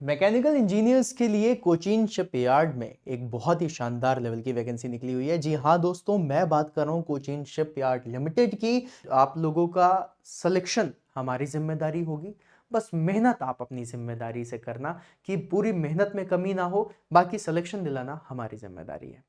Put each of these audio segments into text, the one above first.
Mechanical engineers के लिए Cochin shipyard में एक बहुत ही शानदार लेवल की वैकेंसी निकली हुई है। जी हाँ दोस्तों, मैं बात कर रहा हूँ कोचीन शिपयार्ड लिमिटेड की। आप लोगों का सिलेक्शन हमारी जिम्मेदारी होगी। बस मेहनत आप अपनी जिम्मेदारी से करना कि पूरी मेहनत में कमी ना हो, बाकी सिलेक्शन दिलाना हमारी जिम्मेदारी है।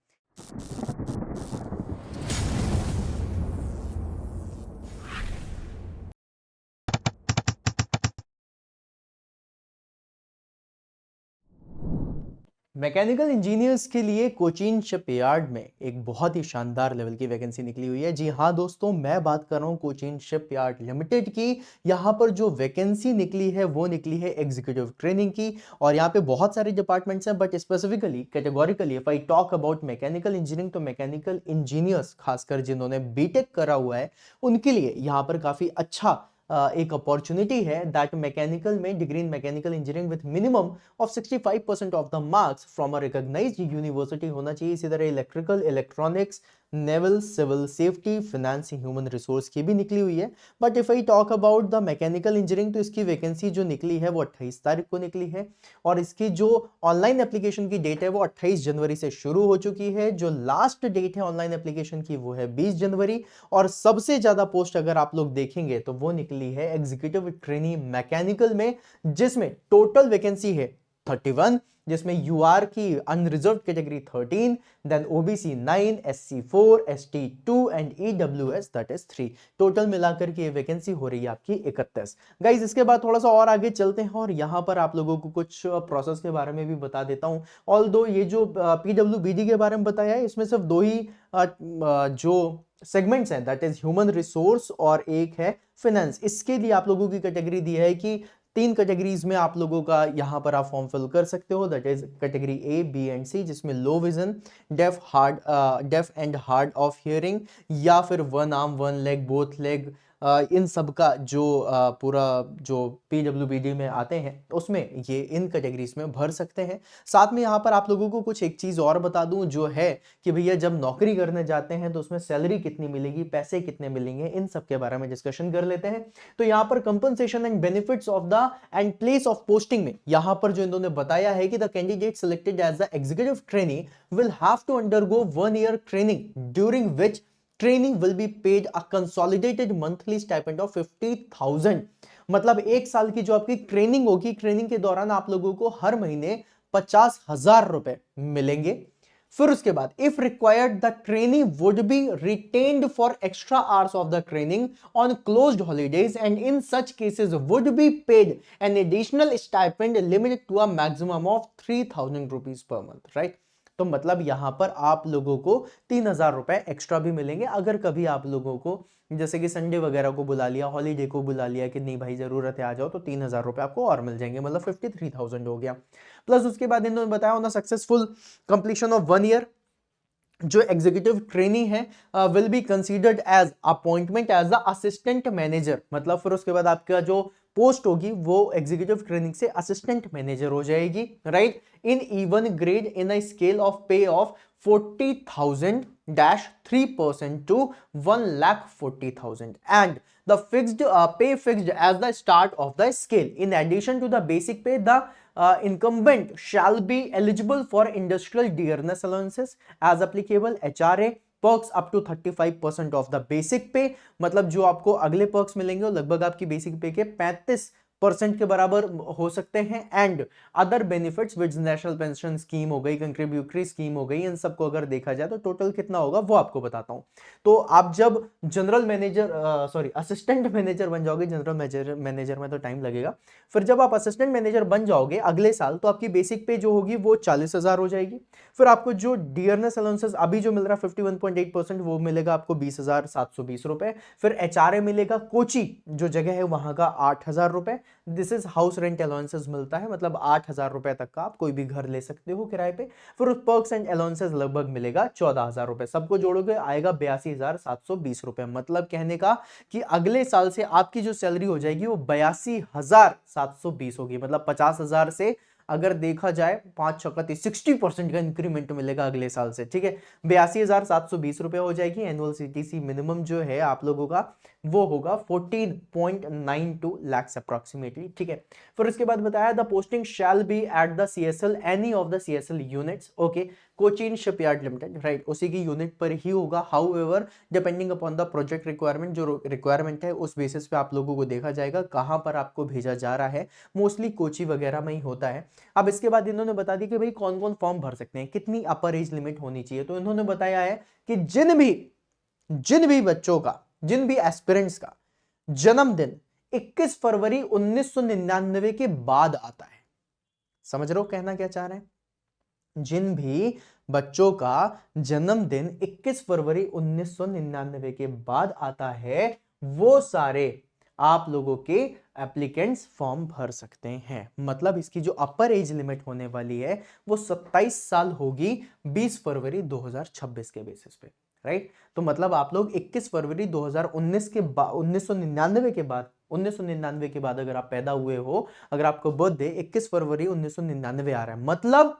मैकेनिकल इंजीनियर्स के लिए कोचीन शिपयार्ड में एक बहुत ही शानदार लेवल की वैकेंसी निकली हुई है। जी हाँ दोस्तों, मैं बात कर रहा हूँ कोचीन शिपयार्ड लिमिटेड की। यहाँ पर जो वैकेंसी निकली है वो निकली है एग्जीक्यूटिव ट्रेनिंग की। और यहाँ पे बहुत सारे डिपार्टमेंट्स हैं, but specifically categorically if I talk about mechanical engineering, तो मैकेनिकल इंजीनियर्स खासकर जिन्होंने बीटेक करा हुआ है उनके लिए यहाँ पर काफी अच्छा एक अपॉर्चुनिटी है दैट मैकेनिकल में degree in mechanical engineering with minimum of 65% of the marks from a recognised university होना चाहिए। इसी तरह electrical, electronics, naval, civil safety, finance, human resource की भी निकली हुई है। But if I talk about the mechanical engineering, तो इसकी वैकेंसी जो निकली है वो 28 तारीख को निकली है। और इसकी जो ऑनलाइन एप्लीकेशन की डेट है वो 28 जनवरी से शुरू हो चुकी है। जो लास्ट डेट है ऑनलाइन एप्लीकेशन की वो है 20 जनवरी। और सबसे ज्यादा पोस्ट अगर आप लोग देखेंगे तो वो निकली है एग्जीक्यूटिव ट्रेनी मैकेनिकल में, जिसमें टोटल वैकेंसी है 31, जिसमें यूआर की unreserve category 13, then OBC 9, SC 4, ST 2 and EWS that is 3। Total मिलाकर के वैकेंसी हो रही है आपकी 31। गाइज, इसके बाद थोड़ा सा और आगे चलते हैं और यहां पर आप लोगों को कुछ प्रोसेस के बारे में भी बता देता हूं। ऑल्दो ये जो पीडब्ल्यूबीडी के बारे में बताया है, इसमें सिर्फ दो ही जो सेगमेंट्स हैं, दैट इज ह्यूमन रिसोर्स और एक है फाइनेंस। इसके लिए आप लोगों की कैटेगरी दी है कि 3 कैटेगरीज में आप लोगों का यहां पर आप फॉर्म फिल कर सकते हो, that is category A, B and C, जिसमें low vision, deaf and hard of hearing, या फिर one arm, one leg, both leg, इन सब का जो पूरा जो पीडब्ल्यूबीडी में आते हैं उसमें ये इन कैटेगरीज में भर सकते हैं। साथ में यहाँ पर आप लोगों को कुछ एक चीज और बता दूं जो है कि भैया जब नौकरी करने जाते हैं तो उसमें सैलरी कितनी मिलेगी, पैसे कितने मिलेंगे, इन सब के बारे में डिस्कशन कर लेते हैं। तो यहाँ पर compensation and benefits of the and place of posting में यहाँ पर जो इन्होंने बताया है कि the candidate selected as the executive trainee will have to undergo 1 year training during which training will be paid a consolidated monthly stipend of 50,000। मतलब 1 साल की जो आपकी ट्रेनिंग होगी, ट्रेनिंग के दौरान आप लोगों को हर महीने 50,000 रुपए मिलेंगे। फिर उसके बाद if required the trainee would be retained for extra hours of the training on closed holidays and in such cases would be paid an additional stipend limited to a maximum of 3,000 rupees per month, right. तो मतलब यहां पर आप लोगों को 3,000 रुपए extra भी मिलेंगे अगर कभी आप लोगों को जैसे कि संडे वगैरह को बुला लिया, हॉलीडे को बुला लिया कि नहीं भाई जरूरत है आ जाओ, तो 3,000 रुपए आपको और मिल जाएंगे, मतलब 53,000 हो गया। प्लस उसके बाद इन्होंने बताया on successful completion of 1 year जो एग्जीक्यूटिव ट्रेनी है will be considered as appointment as the assistant manager. मतलब फिर उसके बाद आपका जो पोस्ट होगी वो एग्जीक्यूटिव ट्रेनिंग से असिस्टेंट मैनेजर हो जाएगी, right, in even grade in a scale of pay of 40,000-3% to 1,40,000 and the fixed pay fixed as the start of the scale. In addition to the basic pay, the incumbent shall be eligible for industrial dearness allowances as applicable, HRA perks up to 35% of the basic pay। मतलब जो आपको अगले perks मिलेंगे वो लगभग आपकी basic पे के 35% के बराबर हो सकते हैं। And other benefits with national pension scheme हो गई, कंट्रीब्यूटरी स्कीम हो गई, इन सबको अगर देखा जाए तो टोटल कितना होगा वो आपको बताता हूं। तो आप जब जनरल मैनेजर असिस्टेंट मैनेजर बन जाओगे, जनरल मैनेजर में तो टाइम लगेगा, फिर जब आप असिस्टेंट मैनेजर बन जाओगे अगले साल तो आपकी बेसिक पे जो होगी वो 40,000 हो जाएगी। फिर आपको जो डियरनेस अलाउंसेस अभी जो मिल रहा है 51.8% वो मिलेगा आपको 20,720 रुपए। फिर एचआरए मिलेगा, कोची जो जगह है वहां का 8,000 रुपए। This is house rent allowances मिलता है, मतलब 8,000 रुपए तक का आप कोई भी घर ले सकते हो किराए पे। फिर उस पर्क्स एंड अलाउंसेस लगभग मिलेगा 14,000 रुपए, सबको जोड़ोगे आएगा 82,720 रुपए। मतलब कहने का कि अगले साल से आपकी जो सैलरी हो जाएगी वो 82,720 होगी, मतलब 50,000 से अगर देखा जाए 5 छक्का 60% का इंक्रीमेंट मिलेगा अगले साल से, ठीक है। 82,720 रुपए हो जाएगी। एनुअल सीटीसी मिनिमम जो है आप लोगों का वो होगा 14.92 lakhs अप्रोक्सीमेटली, ठीक है। फिर उसके बाद बताया the posting shall be at the CSL any of the CSL units, okay, Cochin shipyard limited, right, उसी की यूनिट पर ही होगा। However depending upon the project requirement, जो रिक्वायरमेंट है उस बेसिस पे आप लोगों को देखा जाएगा कहां पर आपको भेजा जा रहा है। मोस्टली कोची वगैरह में ही होता है। अब इसके बाद इन्होंने बता दी कि भाई कौन कौन फॉर्म भर सकते हैं, कितनी अपर एज लिमिट होनी चाहिए। तो इन्होंने बताया है कि जिन भी बच्चों का, जिन भी एस्पिरेंट्स का जन्मदिन 21 फरवरी 1999 के बाद आता है, समझ रहे हो कहना क्या चाह रहे हैं? जिन भी बच्चों का जन्मदिन 21 फरवरी 1999 के बाद आता है, वो सारे आप लोगों के एप्लीकेंट्स फॉर्म भर सकते हैं। मतलब इसकी जो अपर एज लिमिट होने वाली है वो 27 साल होगी 20 फरवरी 2026 के बेसिस पे, राइट। तो मतलब आप लोग 21 फरवरी 2019 के बाद 1999 के बाद अगर आप पैदा हुए हो, अगर आपको बर्थडे 21 फरवरी 1999 आ रहा है, मतलब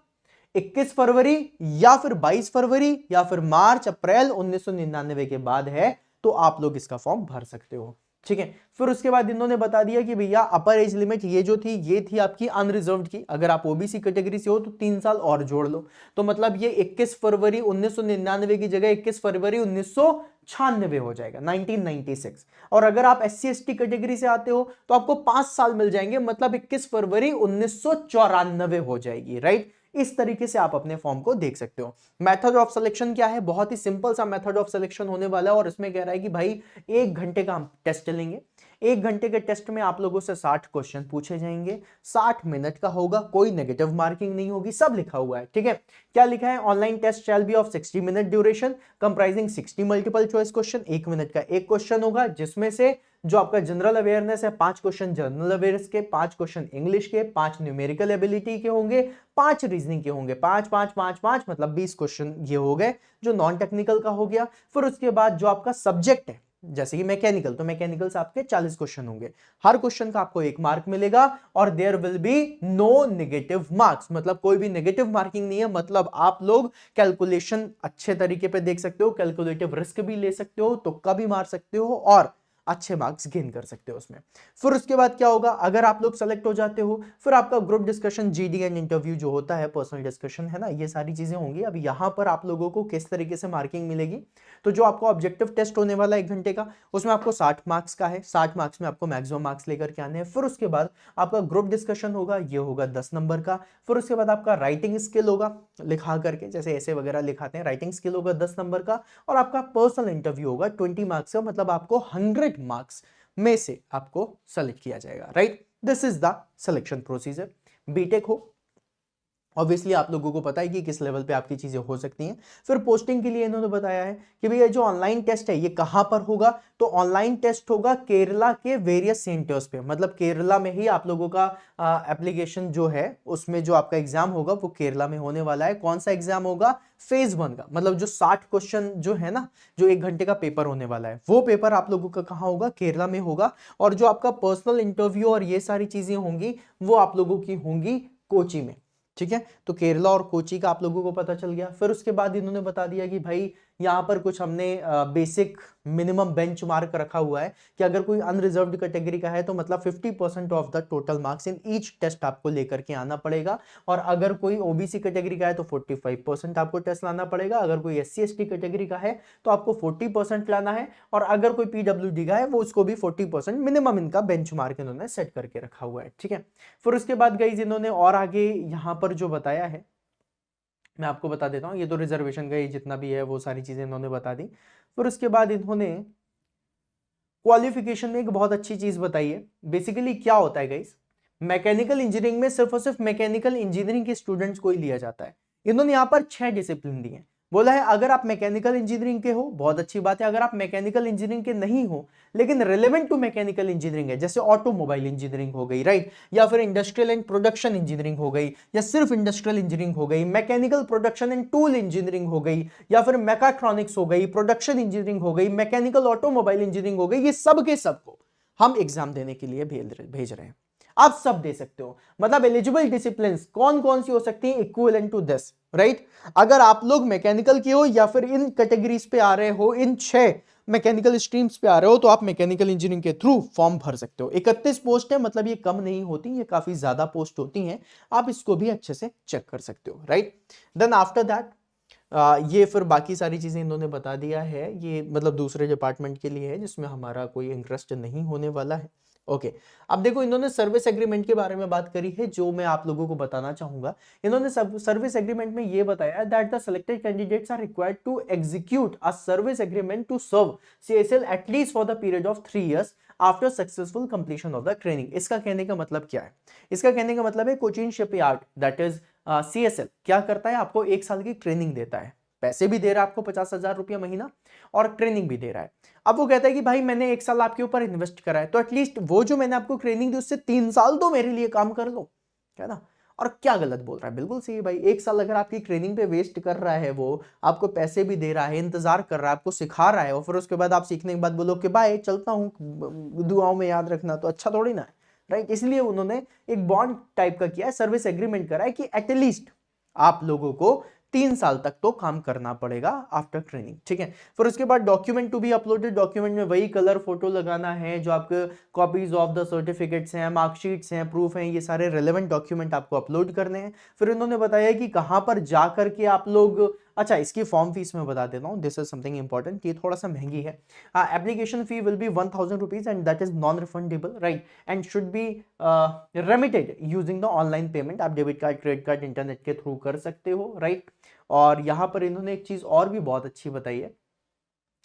21 फरवरी या फिर 22 फरवरी या फिर मार्च अप्रैल 1999 के बाद है, तो आप लोग इसका फॉर्म भर सकते हो, ठीक है। फिर उसके बाद इन्होंने बता दिया कि भैया अपर एज लिमिट ये जो थी, ये थी आपकी अनरिजर्व्ड की। अगर आप ओबीसी कैटेगरी से हो तो 3 साल और जोड़ लो, तो मतलब ये 21 फरवरी 1999 की जगह 21 फरवरी 1996 हो जाएगा, 1996। और अगर आप एससी एसटी कैटेगरी से आते हो तो आपको 5 साल मिल जाएंगे, मतलब 21 फरवरी 1994 हो जाएगी, राइट। इस तरीके से आप अपने फॉर्म को देख सकते हो। मेथड ऑफ सिलेक्शन क्या है? बहुत ही सिंपल सा मेथड ऑफ सिलेक्शन होने वाला है, और इसमें कह रहा है कि भाई 1 घंटे का हम टेस्ट लेंगे। 1 घंटे के टेस्ट में आप लोगों से 60 क्वेश्चन पूछे जाएंगे, 60 मिनट का होगा, कोई नेगेटिव मार्किंग नहीं होगी, सब लिखा हुआ है, ठीक है। क्या लिखा है? Online test shall be of 60 minute duration comprising 60 multiple choice question. 1 minute का एक क्वेश्चन होगा, जिसमें से जो आपका जनरल अवेयरनेस है 5 क्वेश्चन जनरल अवेयरनेस के, 5 क्वेश्चन इंग्लिश के, 5 न्यूमेरिकल एबिलिटी के होंगे, 5 रीजनिंग के होंगे, 5 5 5 5 मतलब 20 क्वेश्चन ये हो गए जो नॉन टेक्निकल का हो गया। फिर उसके बाद जो आपका सब्जेक्ट है, जैसे कि मैकेनिकल, तो मैकेनिकल से आपके 40 क्वेश्चन होंगे, हर क्वेश्चन का आपको 1 मार्क मिलेगा, और there will be no negative marks, मतलब कोई भी नेगेटिव मार्किंग नहीं है। मतलब आप लोग कैलकुलेशन अच्छे तरीके पे देख सकते हो, कैलकुलेटिव रिस्क भी ले सकते हो, तुक्का भी मार सकते हो, और अच्छे मार्क्स गेन कर सकते हो उसमें। फिर उसके बाद क्या होगा, अगर आप लोग सेलेक्ट हो जाते हो, फिर आपका group discussion, GD and interview जो होता है, पर्सनल डिस्कशन है ना, ये सारी चीजें होंगी। अब यहां पर आप लोगों को किस तरीके से मार्किंग मिलेगी, तो जो आपको ऑब्जेक्टिव टेस्ट होने वाला है 1 घंटे का, उसमें आपको 60 मार्क्स का है, 60 मार्क्स में आपको मैक्सिमम मार्क्स लेकर के आने हैं। फिर उसके बाद आपका ग्रुप डिस्कशन होगा, ये होगा 10 नंबर का। फिर उसके बाद आपका राइटिंग स्किल होगा, लिखा करके जैसे ऐसे वगैरह लिखाते हैं, राइटिंग स्किल होगा 10 नंबर का। और आपका पर्सनल इंटरव्यू होगा 20 मार्क्स का, मतलब आपको 100 मार्क्स में से आपको सेलेक्ट किया जाएगा, right. This is the selection procedure. BTech हो, ऑब्वियसली आप लोगों को पता है कि किस लेवल पे आपकी चीजें हो सकती हैं। फिर पोस्टिंग के लिए इन्होंने बताया है कि भैया जो ऑनलाइन टेस्ट है ये कहां पर होगा, तो ऑनलाइन टेस्ट होगा केरला के वेरियस सेंटर्स पे, मतलब केरला में ही आप लोगों का एप्लीकेशन जो है, उसमें जो आपका एग्जाम होगा वो केरला में होने वाला है। कौन सा एग्जाम होगा? फेज 1 का, मतलब जो 60 क्वेश्चन जो है ना, जो 1 घंटे का पेपर होने वाला है, वो पेपर आप लोगों का कहां होगा? केरला में होगा। और जो आपका पर्सनल इंटरव्यू और ये सारी चीजें होंगी, वो आप लोगों की होंगी कोची में, ठीक है। तो केरला और कोची का आप लोगों को पता चल गया। फिर उसके बाद इन्होंने बता दिया कि भाई यहाँ पर कुछ हमने बेसिक मिनिमम बेंचमार्क रखा हुआ है कि अगर कोई अनरिजर्व्ड कैटेगरी का है तो मतलब 50% of the total marks in each test आपको लेकर के आना पड़ेगा। और अगर कोई ओबीसी कैटेगरी का है तो 45% आपको टेस्ट लाना पड़ेगा। अगर कोई एससी एसटी कैटेगरी का है तो आपको 40% लाना है। और अगर कोई पीडब्ल्यूडी का है वो उसको भी 40% मिनिमम इनका बेंचमार्क इन्होंने सेट करके रखा हुआ है, ठीक है। फिर उसके बाद गाइस इन्होंने और आगे यहाँ पर जो बताया है मैं आपको बता देता हूँ। ये तो रिजर्वेशन का ही जितना भी है वो सारी चीजें इन्होंने बता दी। फिर उसके बाद इन्होंने क्वालिफिकेशन में एक बहुत अच्छी चीज बताई है। बेसिकली क्या होता है गाइस, मैकेनिकल इंजीनियरिंग में सिर्फ और सिर्फ मैकेनिकल इंजीनियरिंग के स्टूडेंट्स को ही लिया जाता है। इन्होंने यहाँ पर 6 डिसिप्लिन दिए हैं। बोला है अगर आप मैकेनिकल इंजीनियरिंग के हो बहुत अच्छी बात है, अगर आप मैकेनिकल इंजीनियरिंग के नहीं हो लेकिन रिलेवेंट टू मैकेनिकल इंजीनियरिंग है, जैसे ऑटोमोबाइल इंजीनियरिंग हो गई, राइट, या फिर इंडस्ट्रियल एंड प्रोडक्शन इंजीनियरिंग हो गई, या सिर्फ इंडस्ट्रियल इंजीनियरिंग हो गई, mechanical production and tool engineering हो गई, या फिर मैकाट्रॉनिक्स हो गई, प्रोडक्शन इंजीनियरिंग हो गई, मैकेनिकल ऑटोमोबाइल इंजीनियरिंग हो गई, ये सब के सबको हम एग्जाम देने के लिए भेज रहे हैं। आप सब दे सकते हो। मतलब एलिजिबल डिसिप्लिन कौन कौन सी हो सकती है इक्विवेलेंट टू दिस, राइट। अगर आप लोग मैकेनिकल के हो या फिर इन कैटेगरीज पे आ रहे हो, इन 6 मैकेनिकल स्ट्रीम्स पे आ रहे हो, तो आप मैकेनिकल इंजीनियरिंग के थ्रू फॉर्म भर सकते हो। 31 पोस्ट है, मतलब ये कम नहीं होती, ये काफी ज्यादा पोस्ट होती हैं। आप इसको भी अच्छे से चेक कर सकते हो, राइट। देन आफ्टर दैट ये फिर बाकी सारी चीजें इन्होंने बता दिया है, ये मतलब दूसरे डिपार्टमेंट के लिए है जिसमें हमारा कोई इंटरेस्ट नहीं होने वाला है। ओके अब देखो, इन्होंने सर्विस एग्रीमेंट के बारे में बात करी है, जो मैं आप लोगों को बताना चाहूंगा। इन्होंने सर्विस एग्रीमेंट में ये बताया that the selected candidates are required to execute a service agreement to serve CSL at least for the period of 3 years after successful completion of the training. इसका कहने का मतलब क्या है? इसका कहने का मतलब है Cochin shipyard that is CSL क्या करता है, आपको 1 साल की ट्रेनिंग देता है, पैसे भी दे रहा है आपको 50,000 रुपया महीना, और ट्रेनिंग भी दे रहा है। अब वो कहता है कि भाई मैंने 1 साल आपके ऊपर इन्वेस्ट करा है, तो एटलीस्ट वो जो मैंने आपको ट्रेनिंग दी उससे 3 साल तो मेरे लिए काम कर लो, है ना। और क्या गलत बोल रहा है, बिल्कुल सही है भाई। 1 साल अगर आपकी ट्रेनिंग पे वेस्ट कर रहा है, वो आपको पैसे भी दे रहा है, इंतजार कर रहा है, आपको सिखा रहा है, और फिर उसके बाद आप सीखने के बाद बोलो कि बाय चलता हूँ, दुआओं में याद रखना, तो अच्छा थोड़ी ना है, राइट। इसलिए उन्होंने एक बॉन्ड टाइप का किया है, सर्विस एग्रीमेंट करा है कि एटलीस्ट आप लोगों को 3 साल तक तो काम करना पड़ेगा आफ्टर ट्रेनिंग, ठीक है। फिर उसके बाद document to be uploaded, document में वही कलर फोटो लगाना है जो आपके कॉपीज ऑफ द सर्टिफिकेट्स हैं, मार्कशीट्स हैं, प्रूफ हैं, ये सारे रेलेवेंट डॉक्यूमेंट आपको अपलोड करने हैं। फिर इन्होंने बताया कि कहां पर जा करके आप लोग, अच्छा इसकी फॉर्म फीस मैं बता देता हूँ, दिस इज समथिंग इंपॉर्टेंट, ये थोड़ा सा महंगी है। Application fee will be 1000 rupees and that is non refundable, right, and should be remitted using the online payment. आप debit card, credit card, internet के थ्रू कर सकते हो, राइट। और यहां पर इन्होंने एक चीज और भी बहुत अच्छी बताई है,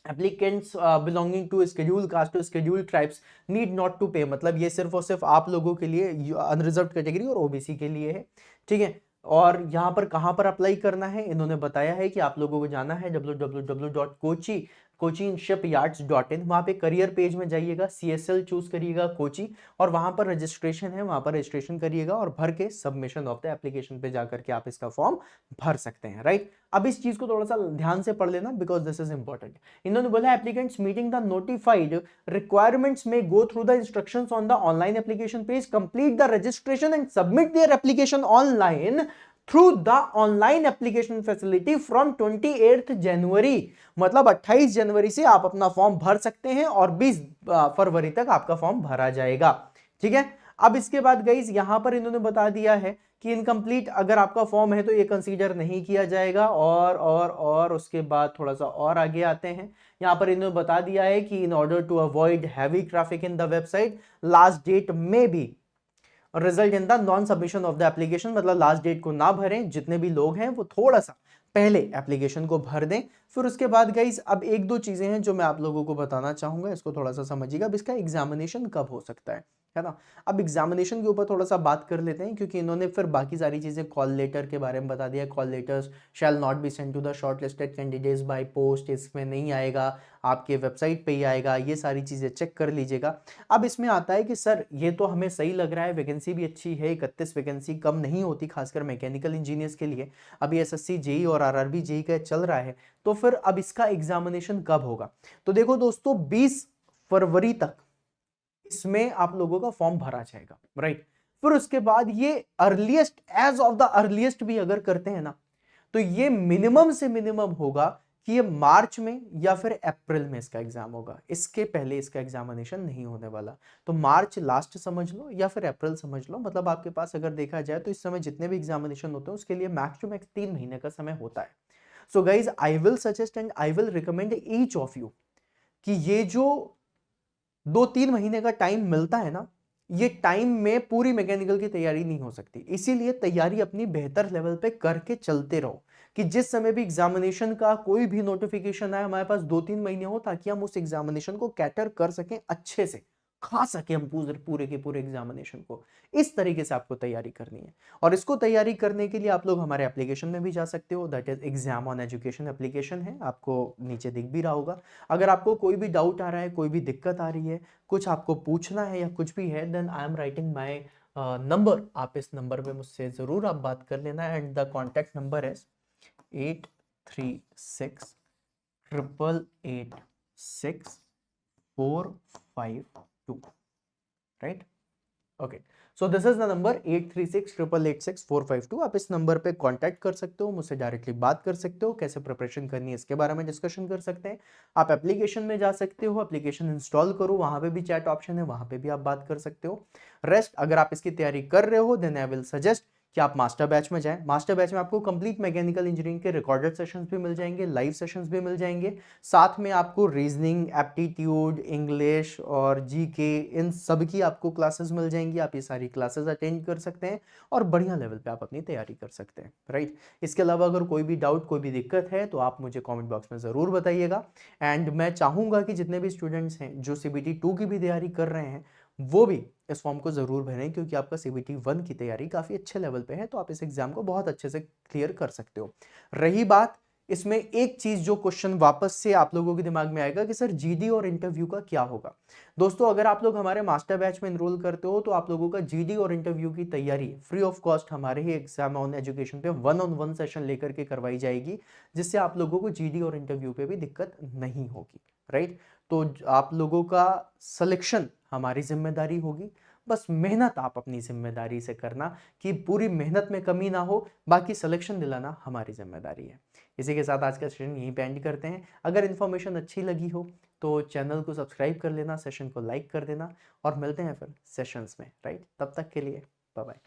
applicants belonging to schedule caste to schedule tribes need not to pay, मतलब ये सिर्फ और सिर्फ आप लोगों के लिए, अनरिजर्व कैटेगरी और ओबीसी के लिए है, ठीक है। और यहाँ पर कहाँ पर अप्लाई करना है, इन्होंने बताया है कि आप लोगों को जाना है www.kochi-shipyards.in, वहां पे करियर पेज में जाइएगा, सीएसएल चूज करिएगा कोची, और वहां पर रजिस्ट्रेशन है, वहां पर रजिस्ट्रेशन करिएगा और भर के सबमिशन ऑफ द एप्लीकेशन पे जाकर के आप इसका फॉर्म भर सकते हैं, राइट। अब इस चीज को थोड़ा सा ध्यान से पढ़ लेना बिकॉज दिस इज इंपॉर्टेंट। इन्होंने बोला applicants meeting the notified requirements में go through the instructions on the online application page, complete the registration and submit their application online through the online application facility from 28 January, मतलब 28 जनवरी से आप अपना form भर सकते हैं और 20 फरवरी तक आपका फॉर्म भरा जाएगा, ठीक है। अब इसके बाद गाइस यहां पर इन्होंने बता दिया है कि इनकम्प्लीट अगर आपका फॉर्म है तो ये कंसीडर नहीं किया जाएगा, और उसके बाद थोड़ा सा और आगे आते हैं। यहां पर इन्होंने बता दिया है कि in order to avoid heavy traffic in the website, last date में भी result in the non submission of the application, मतलब लास्ट डेट को ना भरें, जितने भी लोग हैं वो थोड़ा सा पहले एप्लीकेशन को भर दें। फिर उसके बाद गाइस अब एक दो चीजें हैं जो मैं आप लोगों को बताना चाहूंगा, इसको थोड़ा सा समझिएगा। अब इसका एग्जामिनेशन कब हो सकता है ना। अब एग्जामिनेशन के ऊपर थोड़ा सा बात कर लेते हैं, क्योंकि इन्होंने फिर बाकी सारी चीजें कॉल लेटर के बारे में बता दिया। Call letters shall not be send to the short listed candidates by post, इसमें नहीं आएगा, आपके वेबसाइट पे ही आएगा, ये सारी चीजें चेक कर लीजिएगा। अब इसमें आता है कि सर ये तो हमें सही लग रहा है, वैकेंसी भी अच्छी है, 31 वैकेंसी कम नहीं होती, खासकर मैकेनिकल इंजीनियर्स के लिए। अभी एसएससी जेई और आरआरबी जेई का चल रहा है, तो फिर अब इसका एग्जामिनेशन कब होगा? तो देखो दोस्तों 20 फरवरी तक इसमें आप लोगों का फॉर्म भरा जाएगा, राइट। फिर उसके बाद ये earliest, age of the earliest भी अगर करते हैं ना, तो ये मिनिमम से मिनिमम होगा कि ये मार्च में या फिर अप्रैल में इसका एग्जाम होगा, इसके पहले इसका एग्जामिनेशन नहीं होने वाला। तो मार्च लास्ट समझ लो या फिर अप्रैल समझ लो, मतलब आपके पास अगर देखा जाए तो इस समय जितने भी एग्जामिनेशन होते हैं उसके लिए मैक्स टू मैक्स 3 महीने का समय होता है। So guys I will suggest and I will recommend each of you कि ये जो 2-3 महीने का टाइम मिलता है ना, ये टाइम में पूरी मैकेनिकल की तैयारी नहीं हो सकती, इसीलिए तैयारी अपनी बेहतर लेवल पे करके चलते रहो कि जिस समय भी एग्जामिनेशन का कोई भी नोटिफिकेशन आए हमारे पास 2-3 महीने हो, ताकि हम उस एग्जामिनेशन को कैटर कर सकें, अच्छे से खा सके हम पूरे पूरे के पूरे एग्जामिनेशन को। इस तरीके से आपको तैयारी करनी है, और इसको तैयारी करने के लिए आप लोग हमारे एप्लीकेशन में भी जा सकते हो, that is exam on education application है, आपको नीचे दिख भी रहा होगा। अगर आपको कोई भी डाउट आ रहा है, कोई भी दिक्कत आ रही है, कुछ आपको पूछना है या कुछ भी है, then I am writing my number, आप इस नंबर पे मुझसे जरूर आप बात कर लेना। एंड द कॉन्टैक्ट नंबर है 836888645 2, right. Okay, so this is the number 8368886452। आप इस नंबर पे कांटेक्ट कर सकते हो, मुझसे डायरेक्टली बात कर सकते हो, कैसे प्रिपरेशन करनी है इसके बारे में डिस्कशन कर सकते हैं। आप एप्लीकेशन में जा सकते हो, एप्लीकेशन इंस्टॉल करो, वहां पे भी चैट ऑप्शन है, वहां पे भी आप बात कर सकते हो। रेस्ट अगर आप इसकी तैयारी कर रहे हो देन आई विल सजेस्ट कि आप मास्टर बैच में जाएं। मास्टर बैच में आपको कंप्लीट मैकेनिकल इंजीनियरिंग के रिकॉर्डेड सेशंस भी मिल जाएंगे, लाइव सेशंस भी मिल जाएंगे, साथ में आपको रीजनिंग, एप्टीट्यूड, इंग्लिश और जीके इन सब की आपको क्लासेस मिल जाएंगी। आप ये सारी क्लासेस अटेंड कर सकते हैं और बढ़िया लेवल पे आप अपनी तैयारी कर सकते हैं, राइट। इसके अलावा अगर कोई भी डाउट, कोई भी दिक्कत है तो आप मुझे कमेंट बॉक्स में ज़रूर बताइएगा। एंड मैं चाहूँगा कि जितने भी स्टूडेंट्स हैं जो सीबीटी 2 की भी तैयारी कर रहे हैं वो भी इस फॉर्म को ज़रूर भरें, क्योंकि आपका सीबीटी 1 की तैयारी काफ़ी अच्छे लेवल पे है, तो आप इस एग्जाम को बहुत अच्छे से क्लियर कर सकते हो। रही बात इसमें एक चीज जो क्वेश्चन वापस से आप लोगों के दिमाग में आएगा कि सर जीडी और इंटरव्यू का क्या होगा। दोस्तों अगर आप लोग हमारे मास्टर बैच में एनरोल करते हो तो आप लोगों का जीडी और इंटरव्यू की तैयारी फ्री ऑफ कॉस्ट हमारे ही एग्जाम ऑन एजुकेशन पे 1-on-1 सेशन लेकर के करवाई जाएगी, जिससे आप लोगों को जीडी और इंटरव्यू पे भी दिक्कत नहीं होगी, राइट। तो आप लोगों का सिलेक्शन हमारी जिम्मेदारी होगी, बस मेहनत आप अपनी जिम्मेदारी से करना कि पूरी मेहनत में कमी ना हो, बाकी सिलेक्शन दिलाना हमारी जिम्मेदारी है। इसी के साथ आज का सेशन यहीं पे एंड करते हैं। अगर इन्फॉर्मेशन अच्छी लगी हो तो चैनल को सब्सक्राइब कर लेना, सेशन को लाइक कर देना और मिलते हैं फिर सेशंस में, राइट। तब तक के लिए बाय बाय।